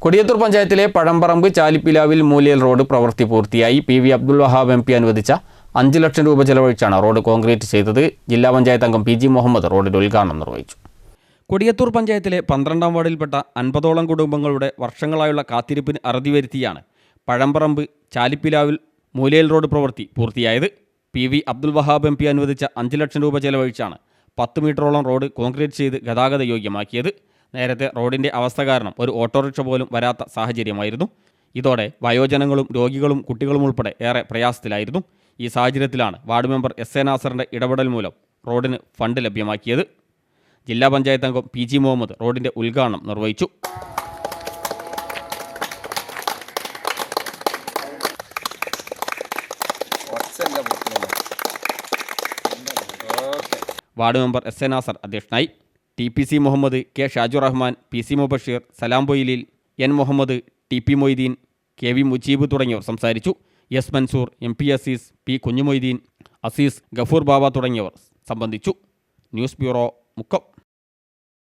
കൊടിയത്തൂർ പഞ്ചായത്തിലെ പഴമ്പറമ്പ് ചാലിപ്പിലാവിൽ മൂലിയൽ റോഡ് പ്രവൃത്തി പൂർത്തിയായി. P V Abdul Wahab MP അനുവദിച്ച 5 ലക്ഷം രൂപ ചെലവഴിച്ചാണ് റോഡ് കോൺക്രീറ്റ് ചെയ്തത്. ജില്ലാ പഞ്ചായത്ത് അംഗം PG മുഹമ്മദ് റോഡിന്റെ ഉദ്ഘാടനം നിർവഹിച്ചു. കൊടിയത്തൂർ പഞ്ചായത്തിലെ 12ാം വാർഡിൽപ്പെട്ട 50ഓളം കുടുംബങ്ങളുടെ വർഷങ്ങളായുള്ള കാത്തിരിപ്പിന് അറുതി വരുത്തിയാണ് പഴമ്പറമ്പ് ചാലിപ്പിലാവിൽ മൂലിയൽ റോഡ് പ്രവൃത്തി പൂർത്തിയായത്. P V Abdul Wahab MP അനുവദിച്ച 5 ലക്ഷം രൂപ ചെലവഴിച്ചാണ് 10 മീറ്ററോളം റോഡ് കോൺക്രീറ്റ് ചെയ്ത് ഗതാഗത യോഗ്യമാക്കിയത്. നേരത്തെ റോഡിൻ്റെ അവസ്ഥ കാരണം ഒരു ഓട്ടോറിക്ഷ പോലും വരാത്ത സാഹചര്യമായിരുന്നു. ഇതോടെ വയോജനങ്ങളും രോഗികളും കുട്ടികളും ഉൾപ്പെടെ ഏറെ പ്രയാസത്തിലായിരുന്നു. ഈ സാഹചര്യത്തിലാണ് വാർഡ് മെമ്പർ SA നാസറിൻ്റെ ഇടപെടൽ മൂലം റോഡിന് ഫണ്ട് ലഭ്യമാക്കിയത്. ജില്ലാ പഞ്ചായത്ത് അംഗം PG മുഹമ്മദ് റോഡിൻ്റെ ഉദ്ഘാടനം നിർവഹിച്ചു. വാർഡ് മെമ്പർ SA നാസർ അധ്യക്ഷനായി. TPC Muhammad, K ഷാജുർ Rahman, PC Mubasheer, സലാം പൊയിലിൽ, N Muhammad, TP Moideen, KV Mujeeb തുടങ്ങിയവർ സംസാരിച്ചു. S Mansoor, MP Azeez, P Kunjumoideen, Azeez, Gafoor ബാബ തുടങ്ങിയവർ സംബന്ധിച്ചു. News bureau, Mukkam.